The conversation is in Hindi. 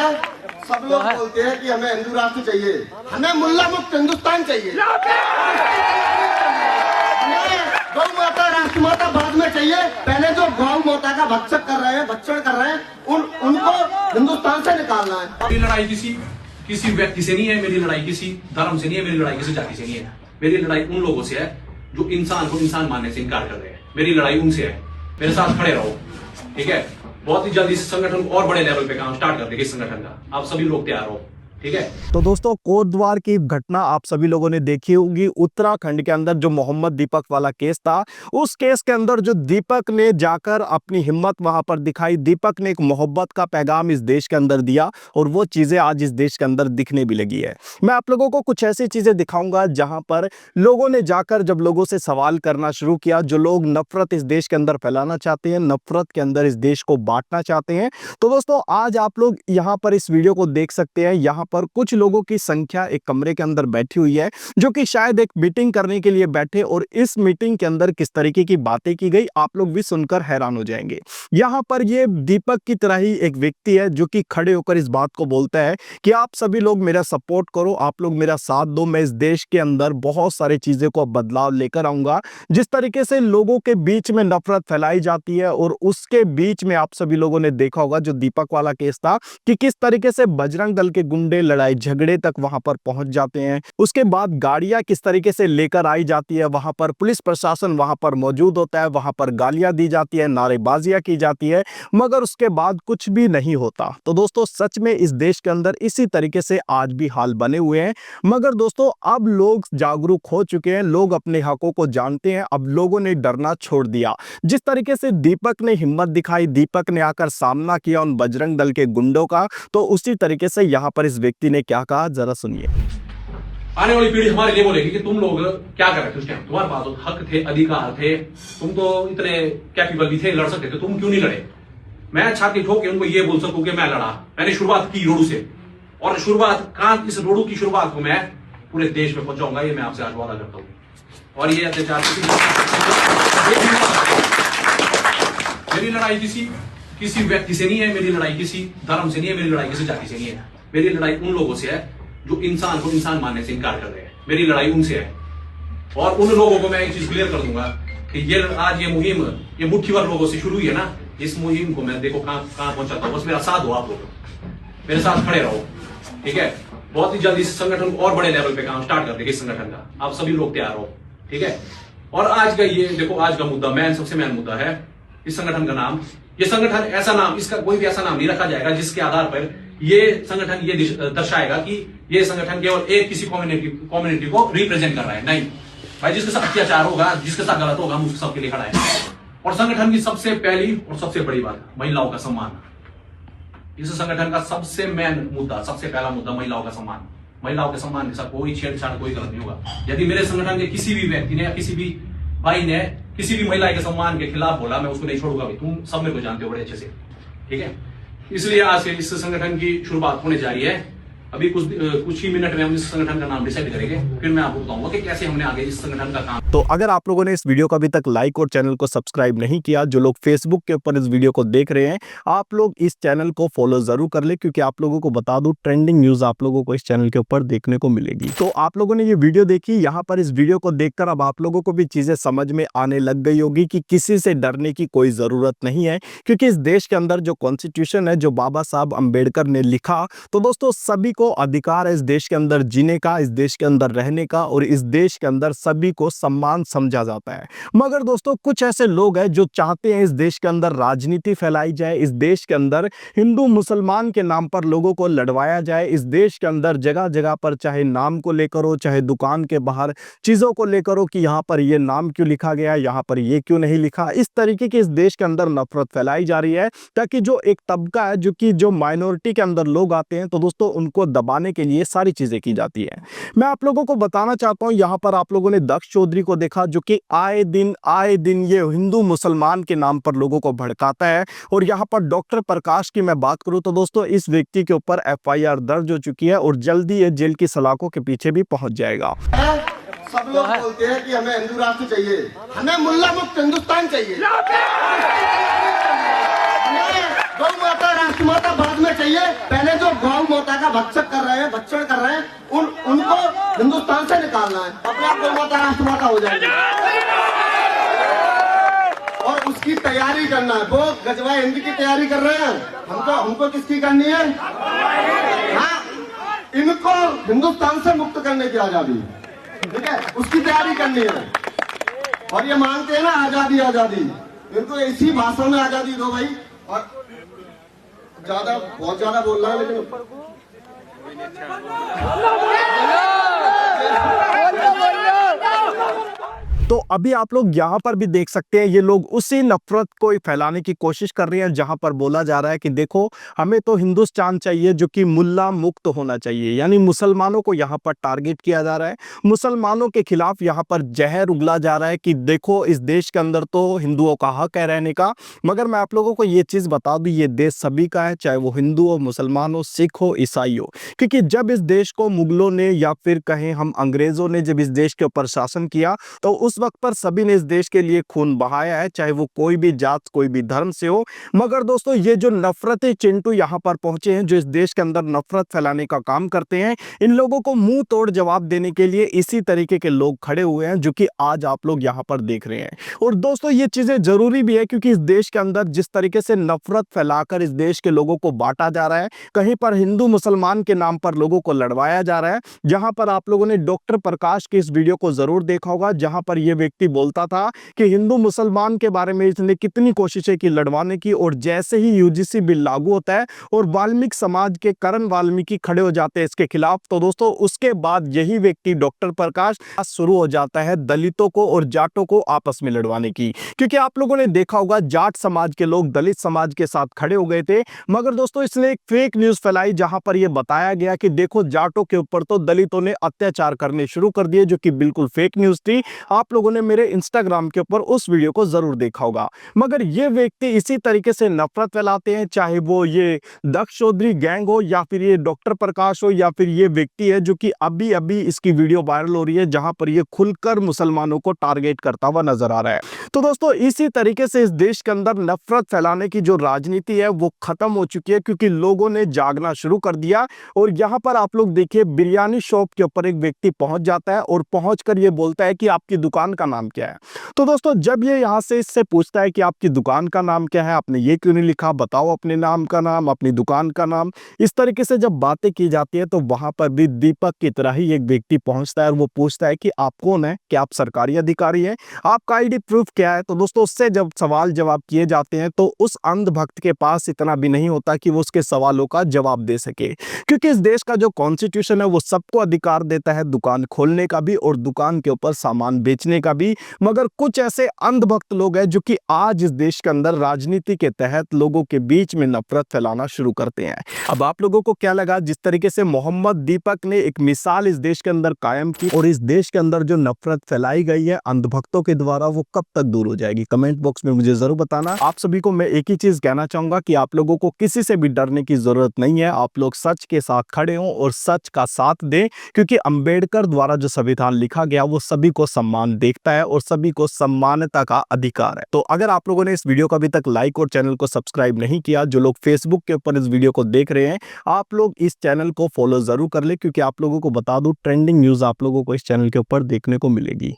सब लोग बोलते हैं कि हमें हिंदू राष्ट्र चाहिए, हमें मुल्ला मुक्त हिंदुस्तान चाहिए, गौ माता राष्ट्रमाता बाद में चाहिए। पहले जो गौ माता का भक्षण कर रहे हैं उनको हिंदुस्तान से निकालना है। मेरी लड़ाई किसी व्यक्ति से नहीं है, मेरी लड़ाई किसी धर्म से नहीं है, मेरी लड़ाई किसी जाति से नहीं है। मेरी लड़ाई उन लोगों से है जो इंसान को इंसान मानने से इनकार कर रहे हैं। मेरी लड़ाई उनसे है। मेरे साथ खड़े रहो, ठीक है। बहुत ही जल्दी इस संगठन को और बड़े लेवल पे काम स्टार्ट कर देंगे। इस संगठन का आप सभी लोग तैयार हो, ठीक है। तो दोस्तों, कोटद्वार की घटना आप सभी लोगों ने देखी होगी। उत्तराखंड के अंदर जो मोहम्मद दीपक वाला केस था, उस केस के अंदर जो दीपक ने जाकर अपनी हिम्मत वहां पर दिखाई, दीपक ने एक मोहब्बत का पैगाम इस देश के अंदर दिया और वो चीजें आज इस देश के अंदर दिखने भी लगी है। मैं आप लोगों को कुछ ऐसी चीजें दिखाऊंगा जहां पर लोगों ने जाकर जब लोगों से सवाल करना शुरू किया, जो लोग नफरत इस देश के अंदर फैलाना चाहते हैं, नफरत के अंदर इस देश को बांटना चाहते हैं। तो दोस्तों, आज आप लोग यहाँ पर इस वीडियो को देख सकते हैं। यहाँ पर कुछ लोगों की संख्या एक कमरे के अंदर बैठी हुई है, जो कि शायद एक मीटिंग करने के लिए बैठे, और इस मीटिंग के अंदर किस तरीके की बातें की गई आप लोग भी सुनकर हैरान हो जाएंगे। यहाँ पर ये दीपक की तरह ही एक व्यक्ति है जो कि खड़े होकर इस बात को बोलता है कि आप सभी लोग मेरा सपोर्ट करो, आप लोग मेरा साथ दो, मैं इस देश के अंदर बहुत सारी चीजें को बदलाव लेकर आऊंगा। जिस तरीके से लोगों के बीच में नफरत फैलाई जाती है, और उसके बीच में आप सभी लोगों ने देखा होगा जो दीपक वाला केस था कि किस तरीके से बजरंग दल के गुंडे लड़ाई झगड़े तक वहां पर पहुंच जाते हैं। उसके बाद गाड़ियां किस तरीके से लेकर आई जाती है, वहां पर पुलिस प्रशासन वहां पर मौजूद होता है, वहां पर गालियां दी जाती है, नारेबाजियां की जाती है, मगर उसके बाद कुछ भी नहीं होता। तो दोस्तों, सच में इस देश के अंदर इसी तरीके से आज भी हाल बने हुए हैं। मगर दोस्तों, अब लोग जागरूक हो चुके हैं, लोग अपने हकों को जानते हैं। अब लोगों ने डरना छोड़ दिया। जिस तरीके से दीपक ने हिम्मत दिखाई, दीपक ने आकर सामना किया उन बजरंग दल के गुंडों का, तो उसी तरीके से यहां पर इस व्यक्ति ने क्या कहा, जरा सुनिए। आने वाली पीढ़ी हमारे लिए बोलेगी कि तुम लोग क्या कर रहे थे उस टाइम, तुम्हारे पास तो हक थे, अधिकार थे, तुम तो इतने कैपेबल भी थे, लड़ सकते थे, तुम क्यों नहीं लड़े। मैं छाती ठोक के उनको ये बोल सकूं कि मैं लड़ा, मैंने शुरुआत की रोडू से, और इस रोडू की शुरुआत को मैं पूरे देश में पहुंचाऊंगा, ये मैं आपसे आज वादा करता हूं। और ये अत्याचार मेरी लड़ाई किसी व्यक्ति से नहीं है, मेरी लड़ाई किसी धर्म से नहीं है, मेरी लड़ाई किसी जाति से नहीं है। मेरी लड़ाई उन लोगों से है जो इंसान को इंसान मानने से इनकार कर रहे हैं। मेरी लड़ाई उनसे है, और उन लोगों को मैं एक चीज क्लियर कर दूंगा कि ये मुहिम ये मुट्ठी भर लोगों से शुरू हुई है ना, इस मुहिम को मैं देखो कहां पहुंचाता हूं। बस मेरा साथ हो, आप लोग मेरे साथ खड़े रहो, ठीक है। बहुत ही जल्दी इस संगठन को और बड़े लेवल पे काम स्टार्ट कर देंगे। इस संगठन का आप सभी लोग तैयार हो, ठीक है। और आज का ये देखो, आज का मुद्दा सबसे मेन मुद्दा है इस संगठन का नाम। ये संगठन ऐसा नाम, इसका कोई भी ऐसा नाम नहीं रखा जाएगा जिसके आधार पर ये संगठन ये दर्शाएगा कि ये संगठन केवल एक किसी कम्युनिटी को रिप्रेजेंट कर रहा है। नहीं भाई, जिसके साथ अत्याचार होगा, जिसके साथ गलत होगा, हम उसके सबके लिए खड़ा है। और संगठन की सबसे पहली और सबसे बड़ी बात, महिलाओं का सम्मान। इस संगठन का सबसे मेन मुद्दा, सबसे पहला मुद्दा महिलाओं का सम्मान। महिलाओं के सम्मान के साथ कोई छेड़छाड़, कोई गलत नहीं होगा। यदि मेरे संगठन के किसी भी व्यक्ति ने या किसी भी भाई ने किसी भी महिला के सम्मान के खिलाफ बोला, मैं उसको नहीं छोड़ूंगा। भाई तुम सब मेरे को जानते हो बड़े अच्छे से, ठीक है। इसलिए आज से इस संगठन की शुरुआत होने जा रही है। अभी कुछ ही मिनट में हम इस संगठन का नाम डिसाइड करेंगे, फिर मैं आपको बताऊंगा कि कैसे हमने आगे इस संगठन का काम। तो अगर आप लोगों ने इस वीडियो को अभी तक लाइक और चैनल को सब्सक्राइब नहीं किया, जो लोग फेसबुक के ऊपर इस वीडियो को देख रहे हैं, आप लोग इस चैनल को फॉलो जरूर कर ले, क्योंकि आप लोगों को बता दूं, ट्रेंडिंग न्यूज आप लोगों को इस चैनल के ऊपर देखने को मिलेगी। तो आप लोगों ने ये वीडियो देखी, यहाँ पर इस वीडियो को देखकर अब आप लोगों को भी चीजें समझ में आने लग गई होगी कि किसी से डरने की कोई जरूरत नहीं है, क्योंकि इस देश के अंदर जो कॉन्स्टिट्यूशन है, जो बाबा साहब अम्बेडकर ने लिखा, तो दोस्तों सभी को अधिकार है इस देश के अंदर जीने का, इस देश के अंदर रहने का, और इस देश के अंदर सभी को सम्मान समझा जाता है। मगर दोस्तों, कुछ ऐसे लोग हैं जो चाहते हैं इस देश के अंदर राजनीति फैलाई जाए, इस देश के अंदर हिंदू मुसलमान के नाम पर लोगों को लड़वाया जाए, इस देश के अंदर जगह जगह पर चाहे नाम को लेकर हो, चाहे दुकान के बाहर चीजों को लेकर हो कि यहाँ पर ये नाम क्यों लिखा गया, यहाँ पर ये क्यों नहीं लिखा। इस तरीके की इस देश के अंदर नफरत फैलाई जा रही है, ताकि जो एक तबका है, जो माइनॉरिटी के अंदर लोग आते हैं, तो दोस्तों उनको दबाने के लिए सारी चीजें की जाती है। मैं आप लोगों को बताना चाहता हूं, यहां पर आप लोगों ने दक्ष चौधरी को देखा, जो कि आए दिन ये हिंदू मुसलमान के नाम पर लोगों को भड़काता है। और यहां पर डॉक्टर प्रकाश की मैं बात करूं तो दोस्तों, इस व्यक्ति के ऊपर FIR दर्ज हो चुकी है और जल्दी ये जेल की सलाखों के पीछे भी पहुंच जाएगा। सब लोग बोलते हैं कि हमें हिंदू राष्ट्र चाहिए, हमें मुल्ला मुक्त हिंदुस्तान चाहिए, गौ माता राष्ट्रमाता बाद में चाहिए। पहले जो भक्षक कर रहे हैं, भक्षण कर रहे हैं, उनको हिंदुस्तान से निकालना है, अपने आप गौ माता राष्ट्रमाता हो जाएगी और उसकी तैयारी करना है। वो गजवा हिंद की तैयारी कर रहे हैं, हमको किसकी करनी है? हाँ, इनको हिंदुस्तान से मुक्त करने की आजादी, ठीक है, उसकी तैयारी करनी है। और ये मांगते हैं ना आजादी आजादी, इनको इसी भाषा में आजादी दो भाई। और बहुत ज्यादा बोल रहा है लेकिन तो अभी आप लोग यहाँ पर भी देख सकते हैं, ये लोग उसी नफरत को फैलाने की कोशिश कर रहे हैं जहां पर बोला जा रहा है कि देखो हमें तो हिंदुस्तान चाहिए जो कि मुल्ला मुक्त होना चाहिए, यानी मुसलमानों को यहाँ पर टारगेट किया जा रहा है, मुसलमानों के खिलाफ यहाँ पर जहर उगला जा रहा है कि देखो इस देश के अंदर तो हिंदुओं का हक है रहने का। मगर मैं आप लोगों को ये चीज़ बता दूँ, ये देश सभी का है, चाहे वो हिंदू हो, मुसलमान हो, सिख हो, ईसाई हो, क्योंकि जब इस देश को मुगलों ने या फिर कहें हम अंग्रेजों ने जब इस देश के ऊपर शासन किया तो उस वक्त पर सभी ने इस देश के लिए खून बहाया है, चाहे वो कोई भी जात कोई भी धर्म से हो। मगर दोस्तों ये जो नफरती चिंटू यहाँ पर पहुंचे हैं, जो इस देश के अंदर नफरत फैलाने का काम करते हैं, इन लोगों को मुंह तोड़ जवाब देने के लिए इसी तरीके के लोग खड़े हुए हैं जो कि आज आप लोग यहाँ पर देख रहे हैं। और दोस्तों ये चीजें जरूरी भी है क्योंकि इस देश के अंदर जिस तरीके से नफरत फैलाकर इस देश के लोगों को बांटा जा रहा है, कहीं पर हिंदू मुसलमान के नाम पर लोगों को लड़वाया जा रहा है। जहां पर आप लोगों ने डॉक्टर प्रकाश की इस वीडियो को जरूर देखा होगा, जहां पर यह व्यक्ति बोलता था कि हिंदू मुसलमान के बारे में इसने कितनी कोशिशें की लड़वाने की, और जैसे ही यूजीसी बिल लागू होता है और वाल्मीकि समाज के करण वाल्मीकि खड़े हो जाते हैं इसके खिलाफ, तो दोस्तों उसके बाद यही व्यक्ति डॉक्टर प्रकाश शुरू हो जाता है दलितों को और जाटों को आपस में लड़वाने की। क्योंकि आप लोगों ने देखा होगा जाट समाज के लोग दलित समाज के साथ खड़े हो गए थे, मगर दोस्तों इसने एक फेक न्यूज फैलाई जहां पर यह बताया गया कि देखो जाटों के ऊपर तो दलितों ने अत्याचार करने शुरू कर दिए, जो कि बिल्कुल फेक न्यूज थी। आप लोगों ने मेरे इंस्टाग्राम के ऊपर उस वीडियो को जरूर देखा होगा। मगर ये व्यक्ति इसी तरीके से नफरत फैलाते हैं, चाहे वो ये दक्ष चौधरी गैंग हो या फिर ये डॉक्टर प्रकाश हो या फिर ये व्यक्ति है जो कि अभी अभी इसकी वीडियो वायरल हो रही है जहां पर ये खुलकर मुसलमानों को टारगेट करता हुआ नजर आ रहा है। तो दोस्तों इसी तरीके से इस देश के अंदर नफरत फैलाने की जो राजनीति है वो खत्म हो चुकी है, क्योंकि लोगों ने जागना शुरू कर दिया। और यहाँ पर आप लोग देखिए बिरयानी शॉप के ऊपर एक व्यक्ति पहुंच जाता है और पहुंचकर ये बोलता है कि आपकी दुकान का नाम क्या है। तो दोस्तों जब ये यहाँ से इससे पूछता है कि आपकी दुकान का नाम क्या है, आपने ये क्यों नहीं लिखा, बताओ अपने नाम का नाम, अपनी दुकान का नाम, इस तरीके से जब बातें की जाती है तो वहां पर भी दीपक की तरह ही एक व्यक्ति पहुंचता है और वो पूछता है कि आप कौन है, क्या आप सरकारी अधिकारी हैं, आपका आईडी प्रूफ क्या है। तो दोस्तों उससे जब सवाल जवाब किए जाते हैं तो उस अंधभक्त के पास इतना भी नहीं होता कि वो उसके सवालों का जवाब दे सके, क्योंकि इस देश का जो कॉन्स्टिट्यूशन है वो सबको अधिकार देता है दुकान खोलने का भी और दुकान के ऊपर सामान बेचने का भी। मगर कुछ ऐसे अंधभक्त लोग हैं जो कि आज इस देश के अंदर राजनीति के तहत लोगों के बीच में नफरत फैलाना शुरू करते हैं। अब आप लोगों को क्या लगा जिस तरीके से मोहम्मद दीपक ने एक मिसाल इस देश के अंदर कायम की, और इस देश के अंदर जो नफरत फैलाई गई है अंधभक्तों के द्वारा वो कब तक दूर हो जाएगी? कमेंट बॉक्स में मुझे जरूर बताना। आप सभी को मैं एक ही चीज कहना चाहूंगा कि आप लोगों को किसी से भी डरने की जरूरत नहीं है, आप लोग सच के साथ खड़े हों और सच का साथ दें, क्योंकि अंबेडकर द्वारा जो संविधान लिखा गया वो सभी को सम्मान देखता है और सभी को सम्मानता का अधिकार है। तो अगर आप लोगों ने इस वीडियो को अभी तक लाइक और चैनल को सब्सक्राइब नहीं किया, जो लोग फेसबुक के ऊपर इस वीडियो को देख रहे हैं आप लोग इस चैनल को फॉलो जरूर कर ले, क्योंकि आप लोगों को बता दूं ट्रेंडिंग न्यूज आप लोगों को इस चैनल के ऊपर देखने को मिलेगी।